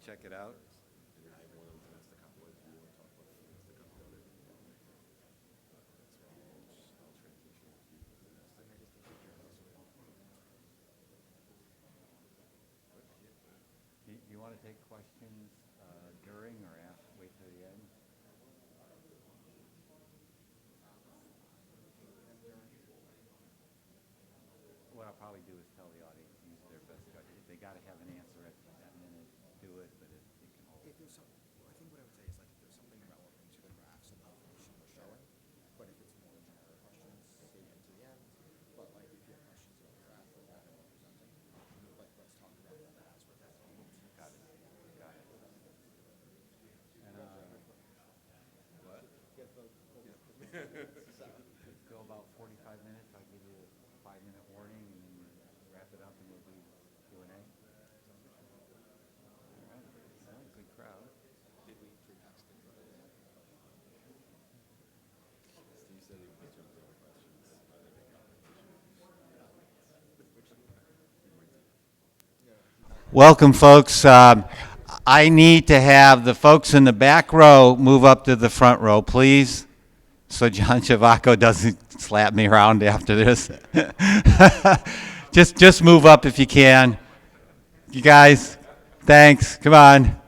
check it out. You want to take questions during or after? Wait till the end? What I'll probably do is tell the audience to use their best gut. If they got to have an answer at that minute, do it, but if you can hold. If there's some, I think what I would say is like if there's something relevant to the graphs and the information we're showing, but if it's more general questions, save it to the end. But like if you have questions about the graph or that we're presenting, like let's talk about that as we're presenting. Got it. Got it. And, what? Go about 45 minutes. I'll give you a 5-minute warning and then wrap it up and we'll do Q&A. All right. Good crowd. Did we pre-text it? Steve said he would jump into questions. Welcome, folks. I need to have the folks in the back row move up to the front row, please, so John Chavaco doesn't slap me around after this. just move up if you can. You guys, thanks. Come on.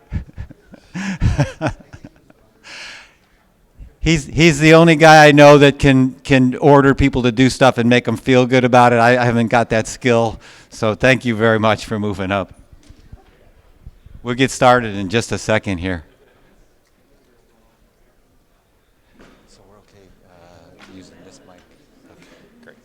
He's the only guy I know that can order people to do stuff and make them feel good about it. I haven't got that skill, so thank you very much for moving up. We'll get started in just a second here. So we're okay using this mic. Okay, great.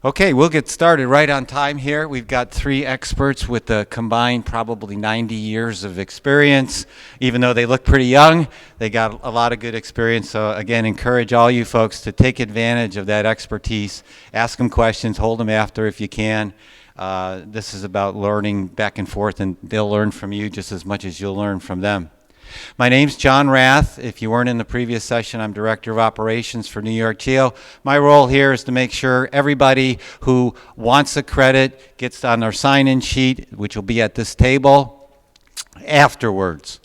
Okay, we'll get started right on time here. We've got 3 experts with a combined probably 90 years of experience. Even though they look pretty young, they got a lot of good experience. So again, encourage all you folks to take advantage of that expertise. Ask them questions, hold them after if you can. This is about learning back and forth, and they'll learn from you just as much as you'll learn from them. My name's John Rath. If you weren't in the previous session, I'm Director of Operations for NY-GEO. My role here is to make sure everybody who wants a credit gets on their sign-in sheet, which will be at this table, afterwards.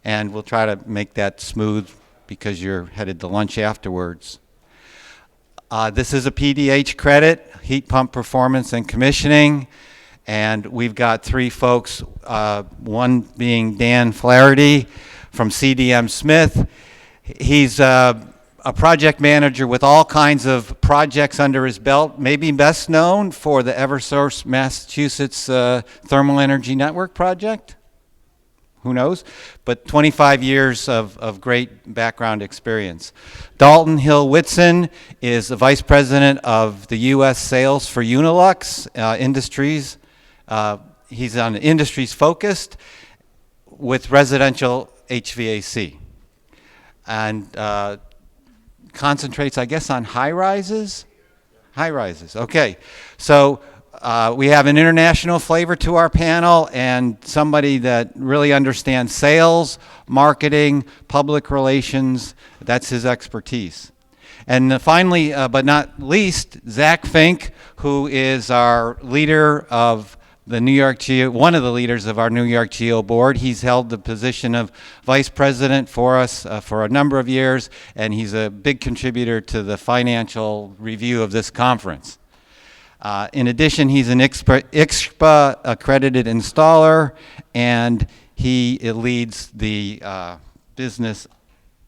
And we'll try to make that smooth because you're headed to lunch afterwards. This is a PDH credit, Heat Pump Performance and Commissioning. And we've got 3 folks, one being Dan Flaherty from CDM Smith. He's a project manager with all kinds of projects under his belt, maybe best known for the Eversource Massachusetts Thermal Energy Network project. Who knows? But 25 years of great background experience. Dalton Hill-Whitson is the Vice President of the U.S. Sales for Unilux Industries. He's on industries focused with residential HVAC and concentrates, I guess, on high rises. High rises. Okay, so we have an international flavor to our panel and somebody that really understands sales, marketing, public relations. That's his expertise. And finally, but not least, Zach Fink, who is our leader of the NY-GEO, one of the leaders of our NY-GEO board. He's held the position of vice president for us for a number of years, and he's a big contributor to the financial review of this conference. In addition, he's an ICSPA accredited installer, and he leads the business,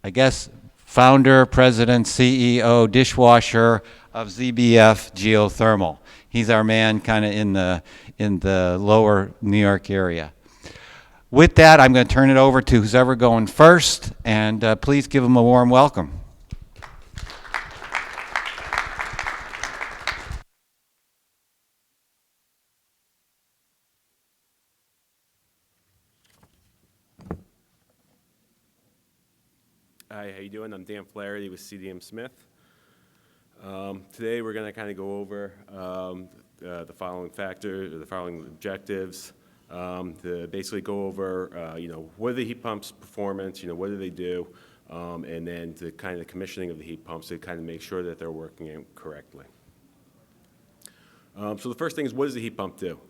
I guess, founder, president, CEO, dishwasher of ZBF Geothermal. He's our man kind of in the lower New York area. With that, I'm going to turn it over to who's ever going first, and please give him a warm welcome. Hi, how you doing? I'm Dan Flaherty with CDM Smith. Today we're going to kind of go over the following factors, or the following objectives. to basically go over, what are the heat pumps' performance, what do they do, and then the kind of commissioning of the heat pumps to kind of make sure that they're working correctly. So the first thing is, what does the heat pump do?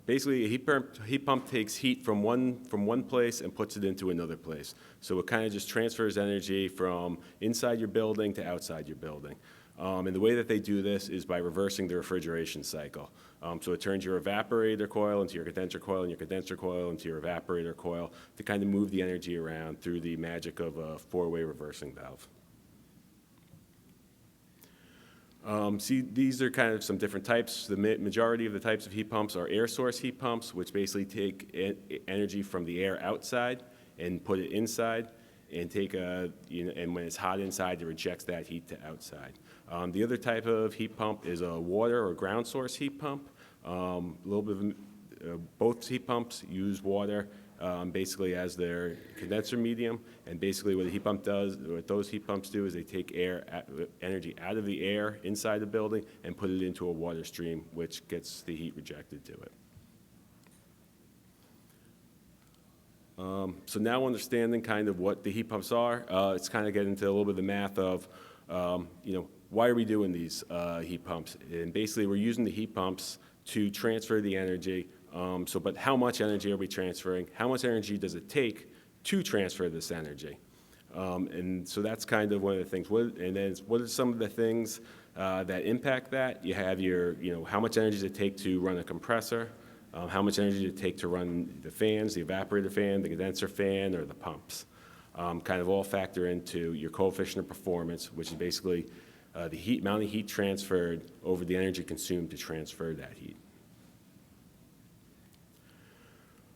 Basically, a heat pump takes heat from one place and puts it into another place. So it kind of just transfers energy from inside your building to outside your building. And the way that they do this is by reversing the refrigeration cycle. So it turns your evaporator coil into your condenser coil, and your condenser coil into your evaporator coil to kind of move the energy around through the magic of a four-way reversing valve. See, these are kind of some different types. The majority of the types of heat pumps are air source heat pumps, which basically take energy from the air outside and put it inside, and and when it's hot inside, it rejects that heat to outside. The other type of heat pump is a water or ground source heat pump. Both heat pumps use water basically as their condenser medium, and basically what those heat pumps do is they take energy out of the air inside the building and put it into a water stream, which gets the heat rejected to it. So now understanding kind of what the heat pumps are, it's kind of getting into a little bit of the math of, why are we doing these heat pumps? And basically we're using the heat pumps to transfer the energy. But how much energy are we transferring? How much energy does it take to transfer this energy? And so that's kind of one of the things. What are some of the things that impact that? You have how much energy does it take to run a compressor? How much energy does it take to run the fans, the evaporator fan, the condenser fan, or the pumps? Kind of all factor into your coefficient of performance, which is basically the amount of heat transferred over the energy consumed to transfer that heat.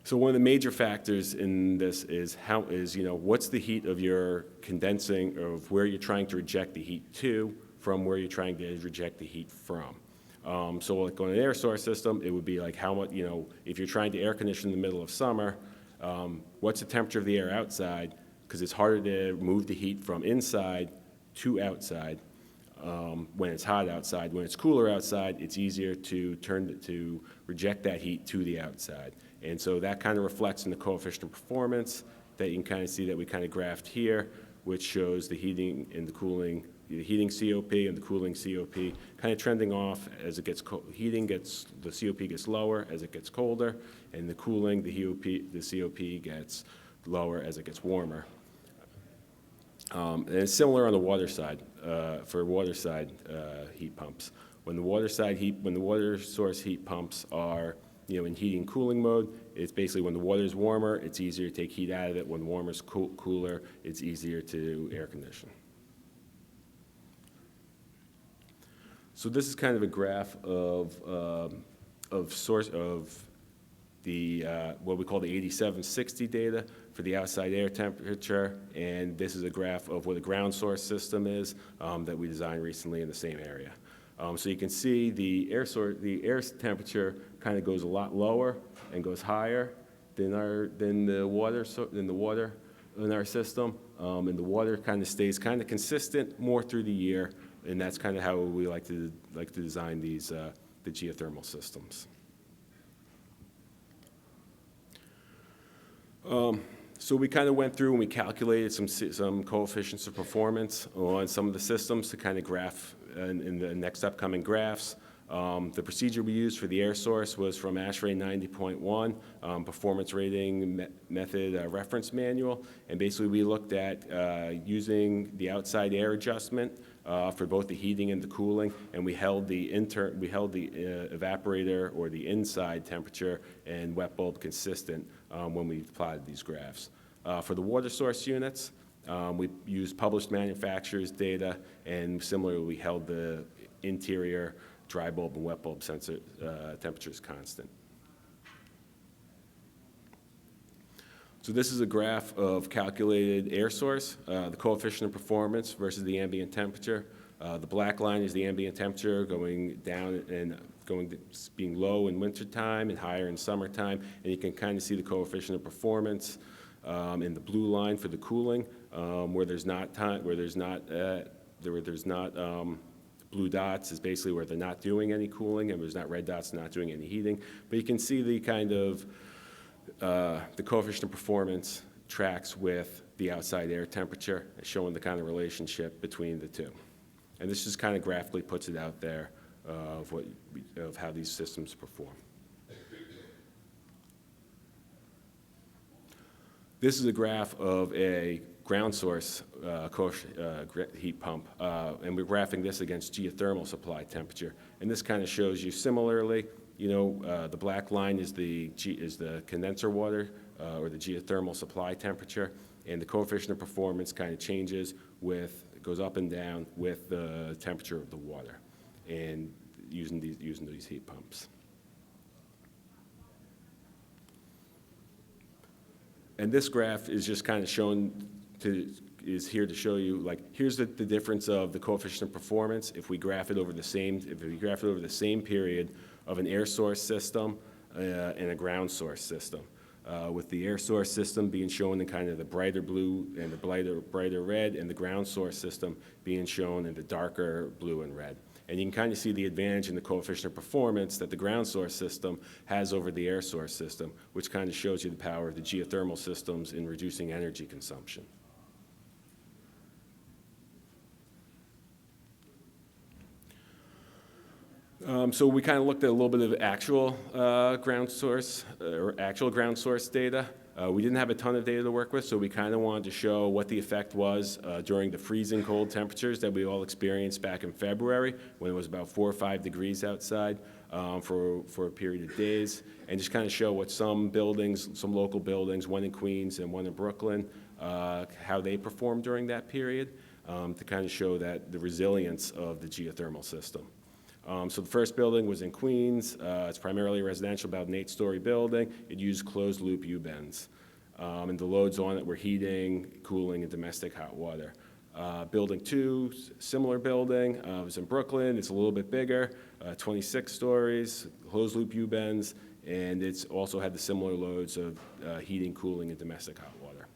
So one of the major factors in this is what's the heat of your condensing, of where you're trying to reject the heat to from where you're trying to reject the heat from. So like on an air source system, it would be like how much, if you're trying to air condition in the middle of summer, what's the temperature of the air outside? Because it's harder to move the heat from inside to outside when it's hot outside. When it's cooler outside, it's easier to reject that heat to the outside. And so that kind of reflects in the coefficient of performance that you can kind of see that we kind of graphed here, which shows the heating and the cooling, the heating COP and the cooling COP kind of trending off as it gets the COP gets lower as it gets colder, and the cooling, the COP gets lower as it gets warmer. And it's similar on the water side, for water side heat pumps. When the water source heat pumps are in heating cooling mode, it's basically when the water is warmer, it's easier to take heat out of it. When the water is cooler, it's easier to air condition. So this is kind of a graph of the what we call the 8760 data for the outside air temperature, and this is a graph of what a ground source system is that we designed recently in the same area. So you can see the air temperature kind of goes a lot lower and goes higher than the water in our system, and the water kind of stays kind of consistent more through the year, and that's kind of how we like to design these the geothermal systems. So we kind of went through and we calculated some coefficients of performance on some of the systems to kind of graph in the next upcoming graphs. The procedure we used for the air source was from ASHRAE 90.1, performance rating method reference manual, and basically we looked at using the outside air adjustment for both the heating and the cooling, and we held the evaporator or the inside temperature and wet bulb consistent when we plotted these graphs. For the water source units, we used published manufacturers' data, and similarly we held the interior dry bulb and wet bulb sensor temperatures constant. So this is a graph of calculated air source, the coefficient of performance versus the ambient temperature. The black line is the ambient temperature going down and being low in wintertime and higher in summertime, and you can kind of see the coefficient of performance in the blue line for the cooling, where there's not blue dots is basically where they're not doing any cooling, and there's not red dots not doing any heating. But you can see the kind of the coefficient of performance tracks with the outside air temperature, showing the kind of relationship between the two. And this just kind of graphically puts it out there of how these systems perform. This is a graph of a ground source heat pump, and we're graphing this against geothermal supply temperature. And this kind of shows you similarly, the black line is the condenser water or the geothermal supply temperature, and the coefficient of performance kind of changes goes up and down with the temperature of the water, and using these heat pumps. And this graph is just kind of is here to show you, like, here's the difference of the coefficient of performance if we graph it over the same period of an air source system and a ground source system. With the air source system being shown in kind of the brighter blue and the brighter red, and the ground source system being shown in the darker blue and red. And you can kind of see the advantage in the coefficient of performance that the ground source system has over the air source system, which kind of shows you the power of the geothermal systems in reducing energy consumption. So we kind of looked at a little bit of actual ground source data. We didn't have a ton of data to work with, so we kind of wanted to show what the effect was during the freezing cold temperatures that we all experienced back in February, when it was about 4 or 5 degrees outside for a period of days, and just kind of show what some local buildings, one in Queens and one in Brooklyn, how they performed during that period, to kind of show that the resilience of the geothermal system. So the first building was in Queens. It's primarily residential, about an 8-story building. It used closed-loop U-bends. And the loads on it were heating, cooling, and domestic hot water. Building 2, similar building. It was in Brooklyn. It's a little bit bigger, 26 stories, closed-loop U-bends, and it's also had the similar loads of heating, cooling, and domestic hot water.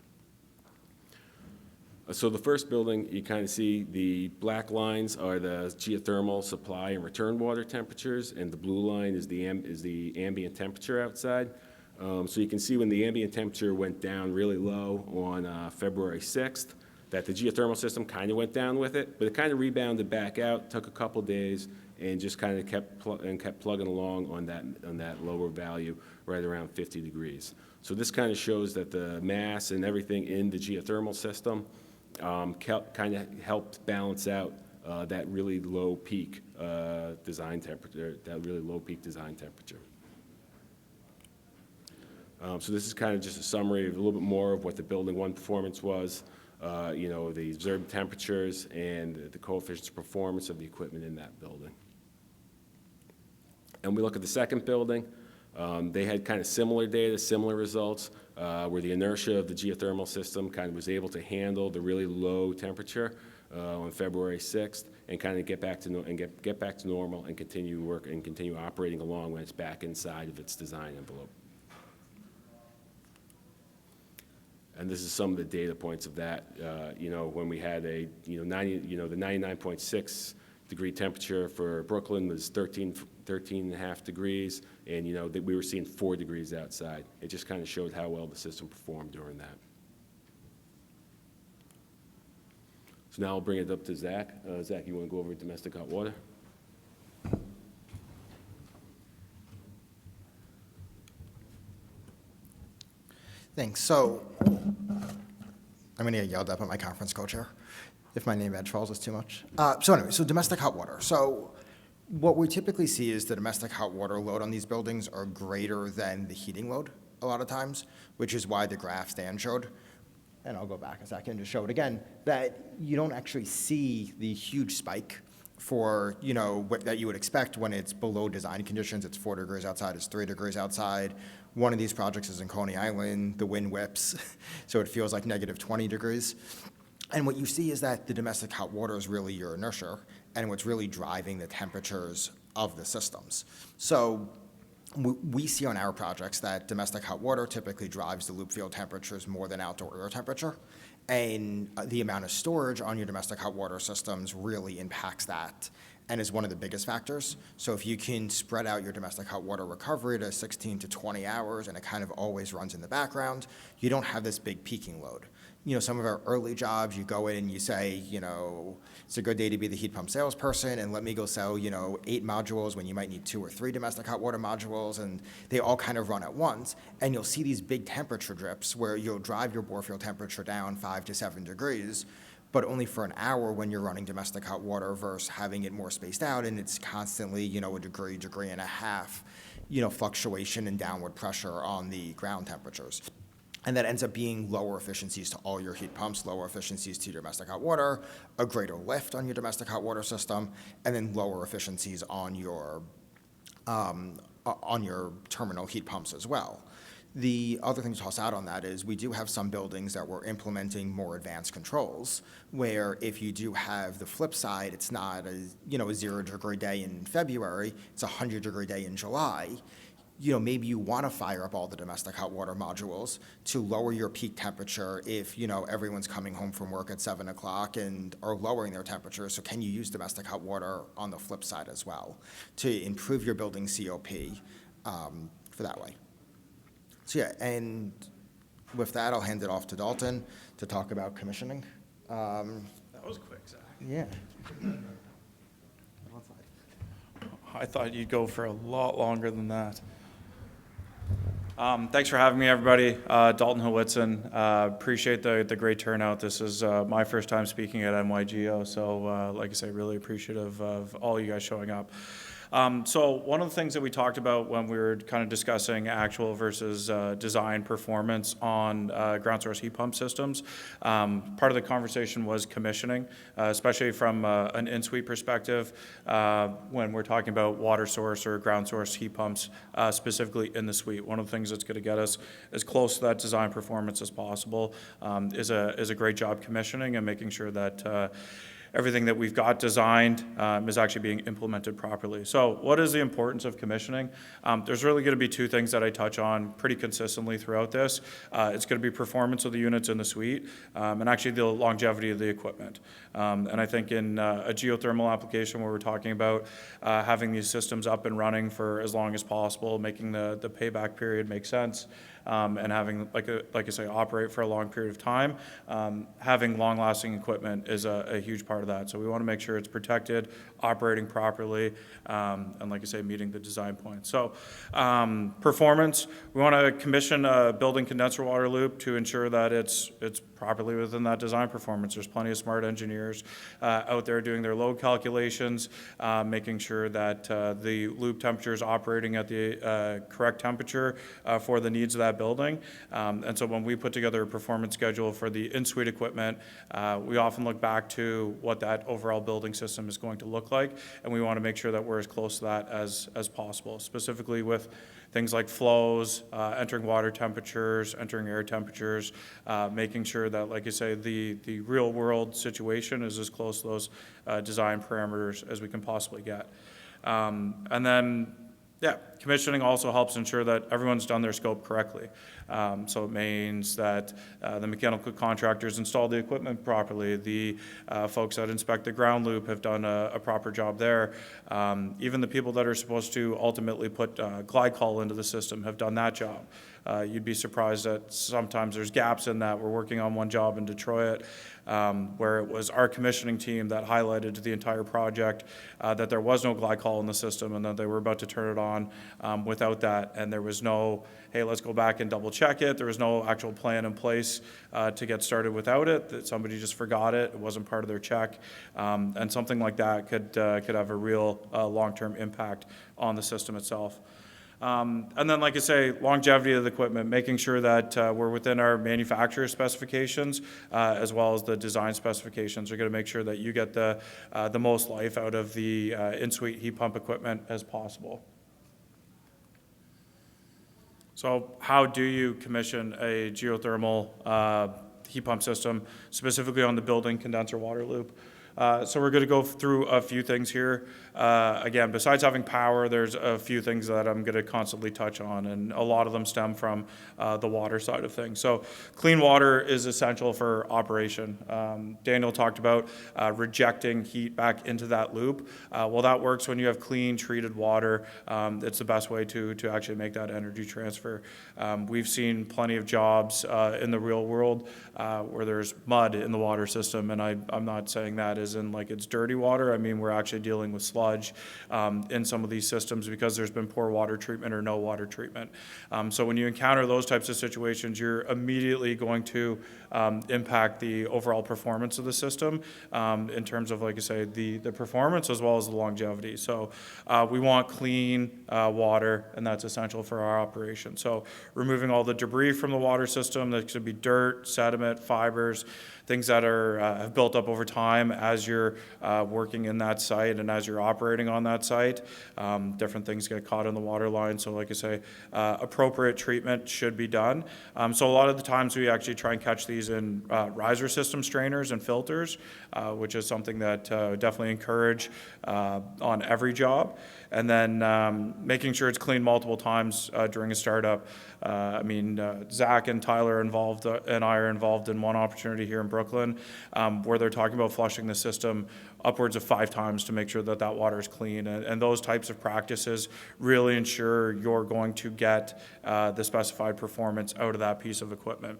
So the first building, you kind of see the black lines are the geothermal supply and return water temperatures, and the blue line is the ambient temperature outside. So you can see when the ambient temperature went down really low on February 6th, that the geothermal system kind of went down with it, but it kind of rebounded back out, took a couple days, and just kind of kept plugging along on that lower value right around 50 degrees. So this kind of shows that the mass and everything in the geothermal system kind of helped balance out that really low peak design temperature. So this is kind of just a summary of a little bit more of what the building 1 performance was, the observed temperatures and the coefficients of performance of the equipment in that building. And we look at the second building. They had kind of similar data, similar results, where the inertia of the geothermal system kind of was able to handle the really low temperature on February 6th and kind of get back to normal and continue operating along when it's back inside of its design envelope. And this is some of the data points of that. When we had the 99.6 degree temperature for Brooklyn was 13.5 degrees, and we were seeing 4 degrees outside. It just kind of showed how well the system performed during that. So now I'll bring it up to Zach. Zach, you want to go over domestic hot water? Thanks. So I'm going to get yelled at by my conference co-chair if my name badge falls is too much. So domestic hot water. So what we typically see is the domestic hot water load on these buildings are greater than the heating load a lot of times, which is why the graph Dan showed, and I'll go back a second to show it again, that you don't actually see the huge spike for, that you would expect when it's below design conditions. It's 4 degrees outside, it's 3 degrees outside. One of these projects is in Coney Island, the wind whips, so it feels like negative 20 degrees. And what you see is that the domestic hot water is really your inertia and what's really driving the temperatures of the systems. So we see on our projects that domestic hot water typically drives the loop field temperatures more than outdoor air temperature. And the amount of storage on your domestic hot water systems really impacts that and is one of the biggest factors. So if you can spread out your domestic hot water recovery to 16 to 20 hours and it kind of always runs in the background, you don't have this big peaking load. Some of our early jobs, you go in and you say, it's a good day to be the heat pump salesperson and let me go sell, 8 modules when you might need 2 or 3 domestic hot water modules, and they all kind of run at once. And you'll see these big temperature drips where you'll drive your bore field temperature down 5 to 7 degrees, but only for an hour when you're running domestic hot water versus having it more spaced out, and it's constantly, a degree and a half, fluctuation and downward pressure on the ground temperatures. And that ends up being lower efficiencies to all your heat pumps, lower efficiencies to your domestic hot water, a greater lift on your domestic hot water system, and then lower efficiencies on your terminal heat pumps as well. The other thing to toss out on that is we do have some buildings that we're implementing more advanced controls, where if you do have the flip side, it's not a 0-degree day in February, it's a 100-degree day in July. Maybe you want to fire up all the domestic hot water modules to lower your peak temperature if, everyone's coming home from work at 7 o'clock and are lowering their temperature. So can you use domestic hot water on the flip side as well to improve your building COP for that way? So yeah, and with that, I'll hand it off to Dalton to talk about commissioning. That was quick, Zach. Yeah. I thought you'd go for a lot longer than that. Thanks for having me, everybody. Dalton Hill-Whitson. Appreciate the great turnout. This is my first time speaking at NY-GEO, so like I say, really appreciative of all you guys showing up. So one of the things that we talked about when we were kind of discussing actual versus design performance on ground source heat pump systems, part of the conversation was commissioning, especially from an in-suite perspective when we're talking about water source or ground source heat pumps, specifically in the suite. One of the things that's going to get us as close to that design performance as possible is a great job commissioning and making sure that everything that we've got designed is actually being implemented properly. So what is the importance of commissioning? There's really going to be 2 things that I touch on pretty consistently throughout this. It's going to be performance of the units in the suite and actually the longevity of the equipment. And I think in a geothermal application where we're talking about having these systems up and running for as long as possible, making the payback period make sense, and having, like I say, operate for a long period of time, having long-lasting equipment is a huge part of that. So we want to make sure it's protected, operating properly, and like I say, meeting the design points. So performance, we want to commission a building condenser water loop to ensure that it's properly within that design performance. There's plenty of smart engineers out there doing their load calculations, making sure that the loop temperature is operating at the correct temperature for the needs of that building. And so when we put together a performance schedule for the in-suite equipment, we often look back to what that overall building system is going to look like, and we want to make sure that we're as close to that as possible, specifically with things like flows, entering water temperatures, entering air temperatures, making sure that, like you say, the real world situation is as close to those design parameters as we can possibly get. And then, yeah, commissioning also helps ensure that everyone's done their scope correctly. So it means that the mechanical contractors install the equipment properly, the folks that inspect the ground loop have done a proper job there. Even the people that are supposed to ultimately put glycol into the system have done that job. You'd be surprised that sometimes there's gaps in that. We're working on one job in Detroit where it was our commissioning team that highlighted to the entire project that there was no glycol in the system and that they were about to turn it on without that. And there was no, hey, let's go back and double check it. There was no actual plan in place to get started without it, that somebody just forgot it. It wasn't part of their check. And something like that could have a real long-term impact on the system itself. And then, like I say, longevity of the equipment, making sure that we're within our manufacturer specifications as well as the design specifications. We're going to make sure that you get the most life out of the in-suite heat pump equipment as possible. So how do you commission a geothermal heat pump system, specifically on the building condenser water loop? So we're going to go through a few things here. Again, besides having power, there's a few things that I'm going to constantly touch on, and a lot of them stem from the water side of things. So clean water is essential for operation. Daniel talked about rejecting heat back into that loop. Well, that works when you have clean, treated water. It's the best way to actually make that energy transfer. We've seen plenty of jobs in the real world where there's mud in the water system, and I'm not saying that as in like it's dirty water. I mean, we're actually dealing with sludge in some of these systems because there's been poor water treatment or no water treatment. So when you encounter those types of situations, you're immediately going to impact the overall performance of the system in terms of, like I say, the performance as well as the longevity. So we want clean water, and that's essential for our operation. So removing all the debris from the water system, that could be dirt, sediment, fibers, things that are have built up over time as you're working in that site and as you're operating on that site. Different things get caught in the water line. So like I say, appropriate treatment should be done. So a lot of the times we actually try and catch these in riser system strainers and filters, which is something that definitely encourage on every job. And then making sure it's cleaned multiple times during a startup. I mean, Zach and Tyler and I are involved in one opportunity here in Brooklyn where they're talking about flushing the system upwards of 5 times to make sure that that water is clean. And those types of practices really ensure you're going to get the specified performance out of that piece of equipment.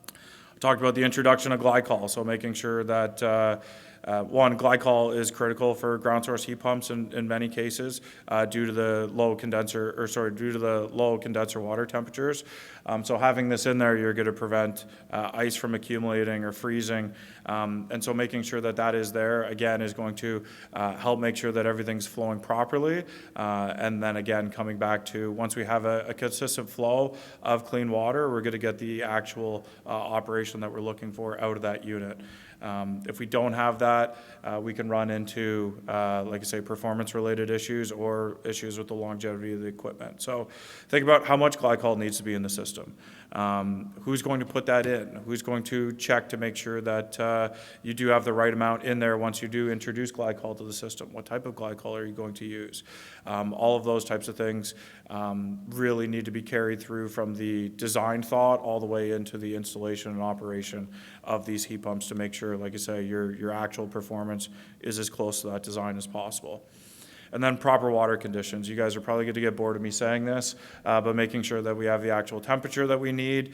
I talked about the introduction of glycol, so making sure that one, glycol is critical for ground source heat pumps in many cases due to the low condenser water temperatures. So having this in there, you're going to prevent ice from accumulating or freezing. And so making sure that that is there, again, is going to help make sure that everything's flowing properly. And then again, coming back to once we have a consistent flow of clean water, we're going to get the actual operation that we're looking for out of that unit. If we don't have that, we can run into, like I say, performance-related issues or issues with the longevity of the equipment. So think about how much glycol needs to be in the system. Who's going to put that in? Who's going to check to make sure that you do have the right amount in there once you do introduce glycol to the system? What type of glycol are you going to use? All of those types of things really need to be carried through from the design thought all the way into the installation and operation of these heat pumps to make sure, like I say, your actual performance is as close to that design as possible. And then proper water conditions. You guys are probably going to get bored of me saying this, but making sure that we have the actual temperature that we need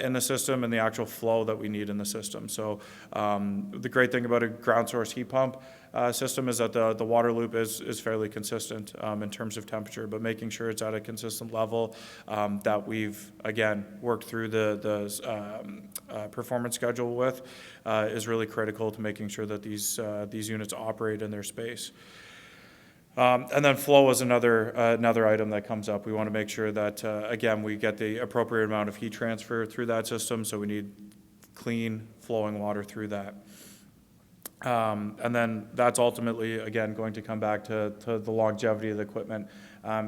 in the system and the actual flow that we need in the system. So the great thing about a ground source heat pump system is that the water loop is fairly consistent in terms of temperature, but making sure it's at a consistent level that we've, again, worked through the performance schedule with is really critical to making sure that these units operate in their space. And then flow is another item that comes up. We want to make sure that, again, we get the appropriate amount of heat transfer through that system, so we need clean flowing water through that. And then that's ultimately, again, going to come back to the longevity of the equipment,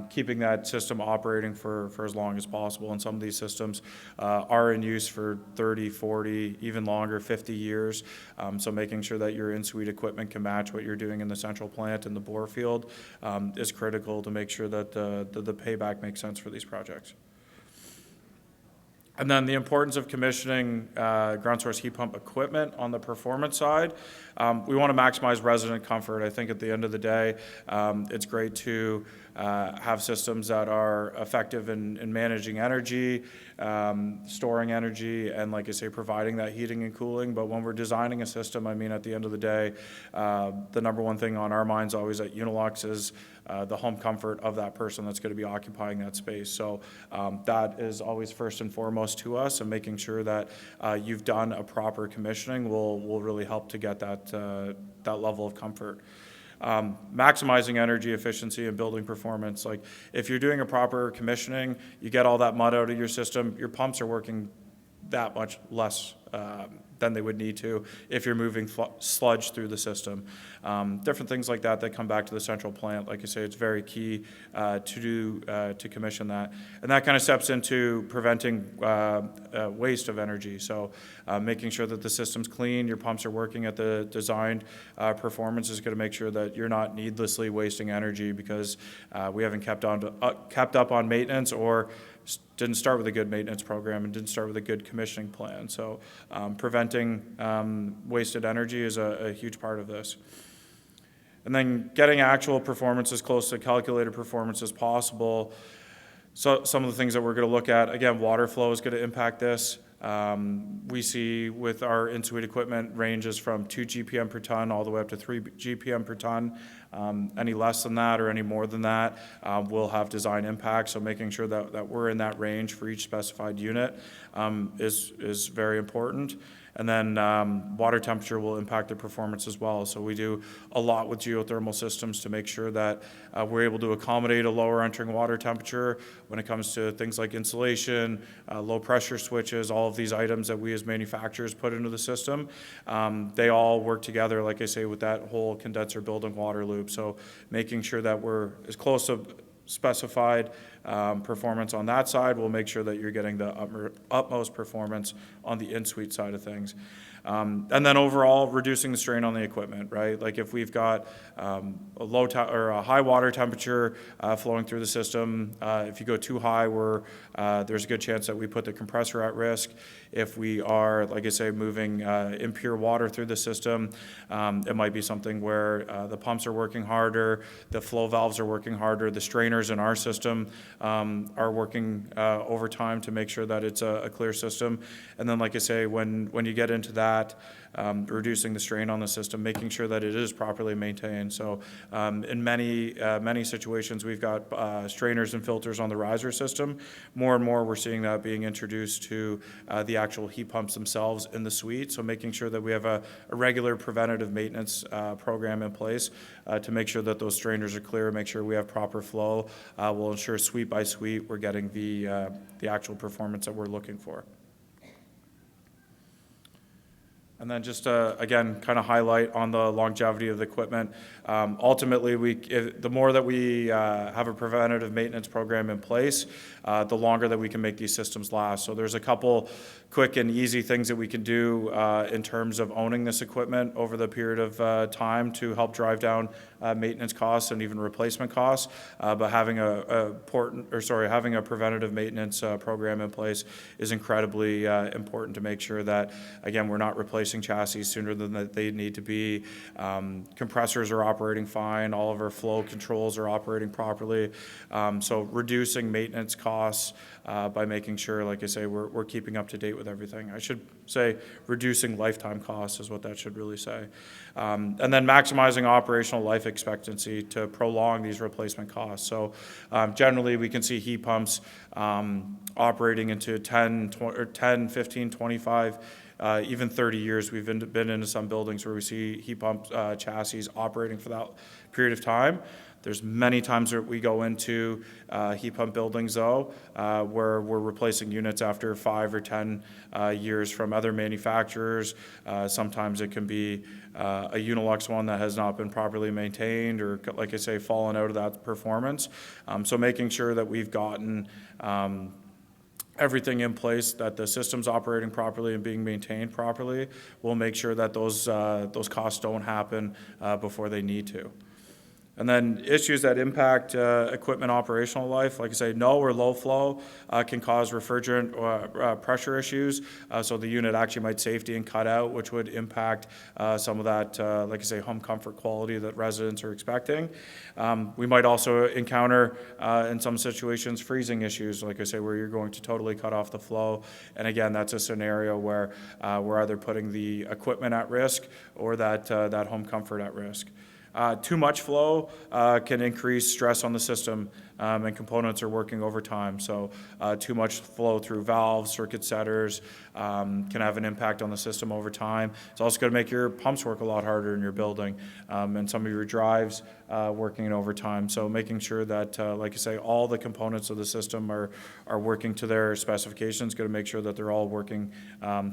keeping that system operating for as long as possible. And some of these systems are in use for 30, 40, even longer, 50 years. So making sure that your in-suite equipment can match what you're doing in the central plant and the bore field is critical to make sure that the payback makes sense for these projects. And then the importance of commissioning ground source heat pump equipment on the performance side. We want to maximize resident comfort. I think at the end of the day, it's great to have systems that are effective in managing energy, storing energy, and like I say, providing that heating and cooling. But when we're designing a system, I mean, at the end of the day, the number one thing on our minds always at Unilux is the home comfort of that person that's going to be occupying that space. So that is always first and foremost to us, and making sure that you've done a proper commissioning will really help to get that level of comfort. Maximizing energy efficiency and building performance. Like if you're doing a proper commissioning, you get all that mud out of your system, your pumps are working that much less than they would need to if you're moving sludge through the system. Different things like that come back to the central plant. Like I say, it's very key to commission that. And that kind of steps into preventing waste of energy. So making sure that the system's clean, your pumps are working at the designed performance is going to make sure that you're not needlessly wasting energy because we haven't kept up on maintenance or didn't start with a good maintenance program and didn't start with a good commissioning plan. So preventing wasted energy is a huge part of this. And then getting actual performance as close to calculated performance as possible. So some of the things that we're going to look at, again, water flow is going to impact this. We see with our in-suite equipment ranges from 2 GPM per ton all the way up to 3 GPM per ton. Any less than that or any more than that will have design impact. So making sure that we're in that range for each specified unit is very important. And then water temperature will impact the performance as well. So we do a lot with geothermal systems to make sure that we're able to accommodate a lower entering water temperature when it comes to things like insulation, low pressure switches, all of these items that we as manufacturers put into the system. They all work together, like I say, with that whole condenser building water loop. So making sure that we're as close to specified performance on that side will make sure that you're getting the utmost performance on the in-suite side of things. And then overall, reducing the strain on the equipment, right? Like if we've got a high water temperature flowing through the system, if you go too high, there's a good chance that we put the compressor at risk. If we are, like I say, moving impure water through the system, it might be something where the pumps are working harder, the flow valves are working harder, the strainers in our system are working overtime to make sure that it's a clear system. And then, like I say, when you get into that, reducing the strain on the system, making sure that it is properly maintained. So in many situations, we've got strainers and filters on the riser system. More and more, we're seeing that being introduced to the actual heat pumps themselves in the suite. So making sure that we have a regular preventative maintenance program in place to make sure that those strainers are clear, make sure we have proper flow. We'll ensure suite by suite we're getting the actual performance that we're looking for. And then just again, kind of highlight on the longevity of the equipment. Ultimately, the more that we have a preventative maintenance program in place, the longer that we can make these systems last. So there's a couple quick and easy things that we can do in terms of owning this equipment over the period of time to help drive down maintenance costs and even replacement costs. But having having a preventative maintenance program in place is incredibly important to make sure that, again, we're not replacing chassis sooner than they need to be. Compressors are operating fine. All of our flow controls are operating properly. So reducing maintenance costs by making sure, like I say, we're keeping up to date with everything. I should say reducing lifetime costs is what that should really say. And then maximizing operational life expectancy to prolong these replacement costs. So generally we can see heat pumps operating into 10, 15, 25, even 30 years. We've been into some buildings where we see heat pump chassis operating for that period of time. There's many times that we go into heat pump buildings, though, where we're replacing units after 5 or 10 years from other manufacturers. Sometimes it can be a Unilux one that has not been properly maintained or, like I say, fallen out of that performance. So making sure that we've gotten everything in place, that the system's operating properly and being maintained properly, will make sure that those costs don't happen before they need to. And then issues that impact equipment operational life, like I say, no or low flow can cause refrigerant or pressure issues. So the unit actually might safety and cut out, which would impact some of that, like I say, home comfort quality that residents are expecting. We might also encounter, in some situations, freezing issues, like I say, where you're going to totally cut off the flow. And again, that's a scenario where we're either putting the equipment at risk or that home comfort at risk. Too much flow can increase stress on the system, and components are working overtime. So too much flow through valves, circuit setters can have an impact on the system over time. It's also going to make your pumps work a lot harder in your building, and some of your drives working in overtime. So making sure that, like I say, all the components of the system are working to their specifications, going to make sure that they're all working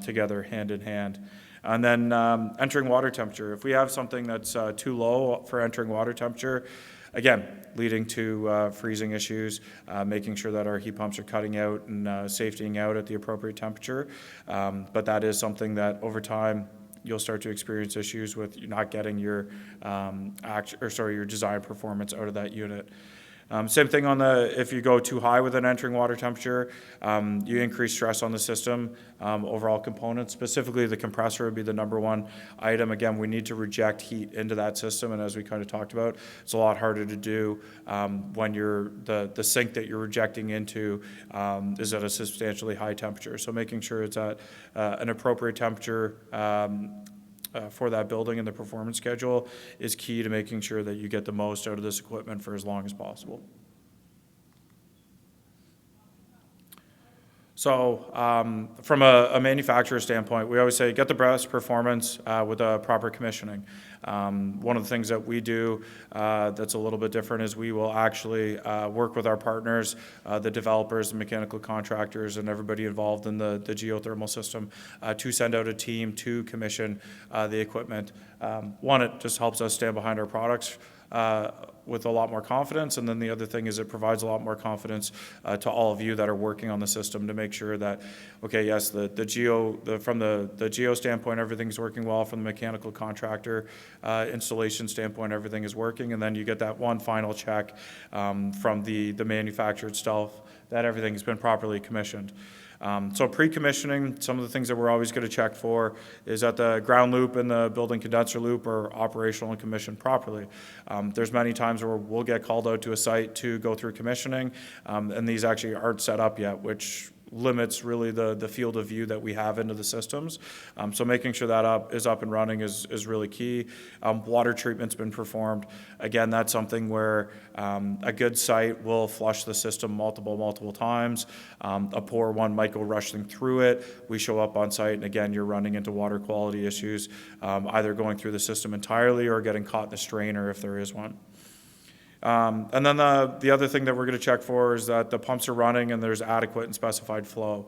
together hand in hand. And then entering water temperature. If we have something that's too low for entering water temperature, again, leading to freezing issues, making sure that our heat pumps are cutting out and safetying out at the appropriate temperature. But that is something that over time you'll start to experience issues with. You're not getting your your design performance out of that unit. Same thing on if you go too high with an entering water temperature, you increase stress on the system, overall components, specifically the compressor would be the number one item. Again, we need to reject heat into that system, and as we kind of talked about, it's a lot harder to do when the sink that you're rejecting into is at a substantially high temperature. So making sure it's at an appropriate temperature for that building and the performance schedule is key to making sure that you get the most out of this equipment for as long as possible. So from a manufacturer standpoint, we always say get the best performance with a proper commissioning. One of the things that we do that's a little bit different is we will actually work with our partners, the developers, the mechanical contractors, and everybody involved in the geothermal system to send out a team to commission the equipment. One, it just helps us stand behind our products with a lot more confidence, and then the other thing is it provides a lot more confidence to all of you that are working on the system to make sure that, okay, yes, from the geo standpoint, everything's working well. From the mechanical contractor installation standpoint, everything is working, and then you get that one final check from the manufacturer itself that everything has been properly commissioned. So pre-commissioning, some of the things that we're always going to check for is that the ground loop and the building condenser loop are operational and commissioned properly. There's many times where we'll get called out to a site to go through commissioning, and these actually aren't set up yet, which limits really the field of view that we have into the systems. So making sure that is up and running is really key. Water treatment's been performed. Again, that's something where a good site will flush the system multiple times. A poor one might go rushing through it. We show up on site, and again, you're running into water quality issues, either going through the system entirely or getting caught in the strainer if there is one. And then the other thing that we're going to check for is that the pumps are running and there's adequate and specified flow.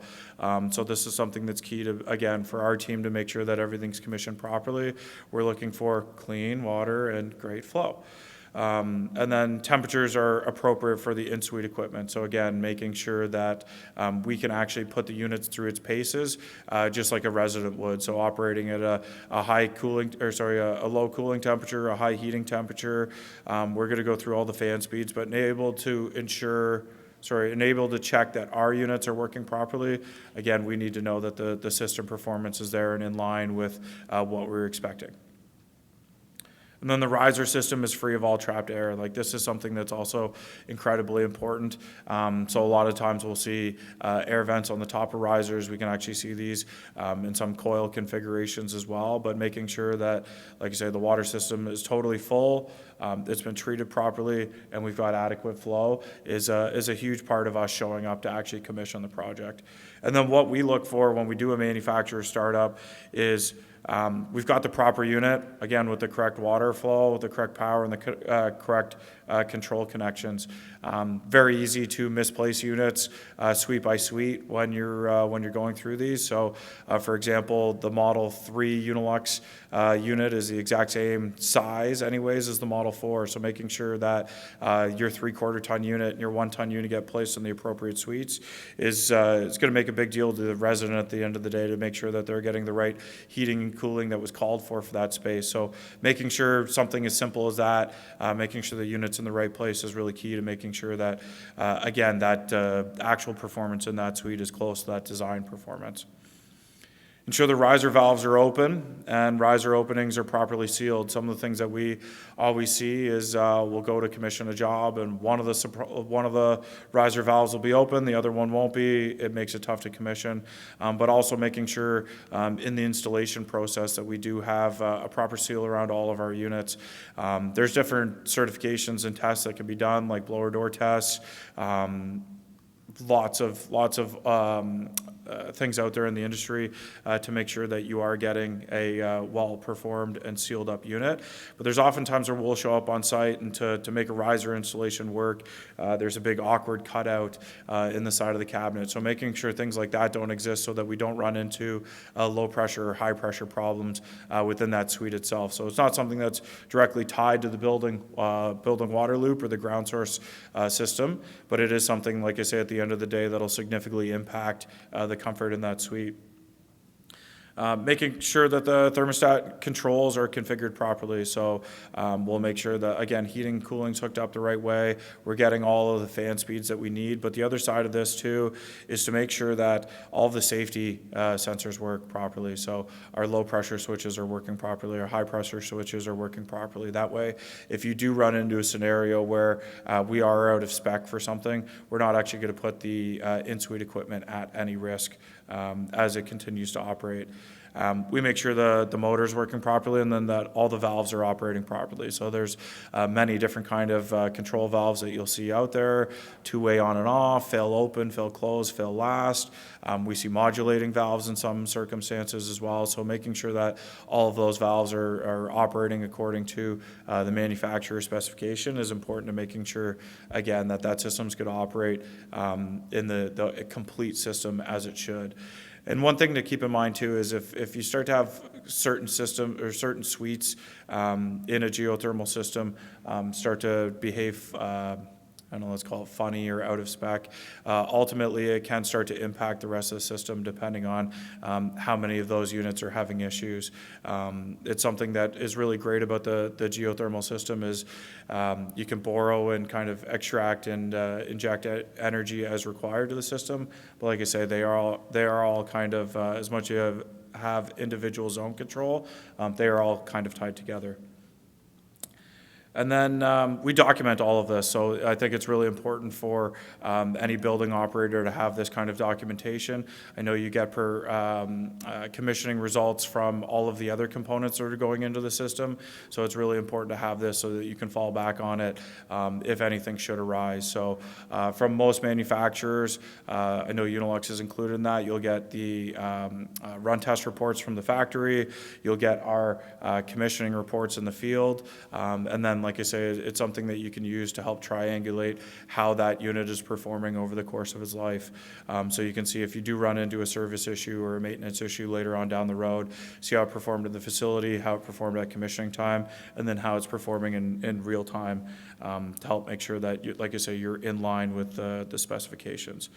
So this is something that's key to, again, for our team to make sure that everything's commissioned properly. We're looking for clean water and great flow. And then temperatures are appropriate for the in-suite equipment. So again, making sure that we can actually put the units through its paces, just like a resident would. So operating at a low cooling temperature, a high heating temperature. We're going to go through all the fan speeds, but enable to check that our units are working properly. Again, we need to know that the system performance is there and in line with what we're expecting. And then the riser system is free of all trapped air. Like, this is something that's also incredibly important. So a lot of times we'll see air vents on the top of risers. We can actually see these in some coil configurations as well, but making sure that, like I say, the water system is totally full, it's been treated properly, and we've got adequate flow is a huge part of us showing up to actually commission the project. And then what we look for when we do a manufacturer startup is we've got the proper unit, again, with the correct water flow, with the correct power, and the correct control connections. Very easy to misplace units suite by suite when you're going through these. So, for example, the Model 3 Unilux unit is the exact same size, anyways, as the Model 4. So making sure that your 3/4 ton unit and your 1 ton unit get placed in the appropriate suites is going to make a big deal to the resident at the end of the day to make sure that they're getting the right heating and cooling that was called for that space. So making sure something as simple as that, making sure the unit's in the right place is really key to making sure that, again, that actual performance in that suite is close to that design performance. Ensure the riser valves are open and riser openings are properly sealed. Some of the things that we always see is we'll go to commission a job and one of the riser valves will be open, the other one won't be. It makes it tough to commission. But also making sure in the installation process that we do have a proper seal around all of our units. There's different certifications and tests that can be done, like blower door tests. Lots of things out there in the industry to make sure that you are getting a well-performed and sealed up unit. But there's often times where we'll show up on site and to make a riser installation work, there's a big awkward cutout in the side of the cabinet. So making sure things like that don't exist so that we don't run into low pressure or high pressure problems within that suite itself. So it's not something that's directly tied to the building water loop or the ground source system, but it is something, like I say, at the end of the day that'll significantly impact the comfort in that suite. Making sure that the thermostat controls are configured properly. So we'll make sure that, again, heating and cooling's hooked up the right way. We're getting all of the fan speeds that we need. But the other side of this, too, is to make sure that all of the safety sensors work properly. So our low pressure switches are working properly. Our high pressure switches are working properly. That way, if you do run into a scenario where we are out of spec for something, we're not actually going to put the in-suite equipment at any risk as it continues to operate. We make sure the motor's working properly and then that all the valves are operating properly. So there's many different kind of control valves that you'll see out there, two-way on and off, fail open, fail close, fail last. We see modulating valves in some circumstances as well. So making sure that all of those valves are operating according to the manufacturer specification is important to making sure, again, that system's going to operate in the complete system as it should. And one thing to keep in mind too is if you start to have certain systems or certain suites in a geothermal system start to behave, I don't know, let's call it funny or out of spec, ultimately it can start to impact the rest of the system depending on how many of those units are having issues. It's something that is really great about the geothermal system is you can borrow and kind of extract and inject energy as required to the system. But like I say, they are all kind of, as much as you have individual zone control, they are all kind of tied together. And then we document all of this, so I think it's really important for any building operator to have this kind of documentation. I know you get commissioning results from all of the other components that are going into the system, so it's really important to have this so that you can fall back on it if anything should arise. So from most manufacturers, I know Unilux is included in that, you'll get the run test reports from the factory, you'll get our commissioning reports in the field, and then like I say, it's something that you can use to help triangulate how that unit is performing over the course of its life. So you can see if you do run into a service issue or a maintenance issue later on down the road, see how it performed in the facility, how it performed at commissioning time, and then how it's performing in real time to help make sure that, like I say, you're in line with the specifications.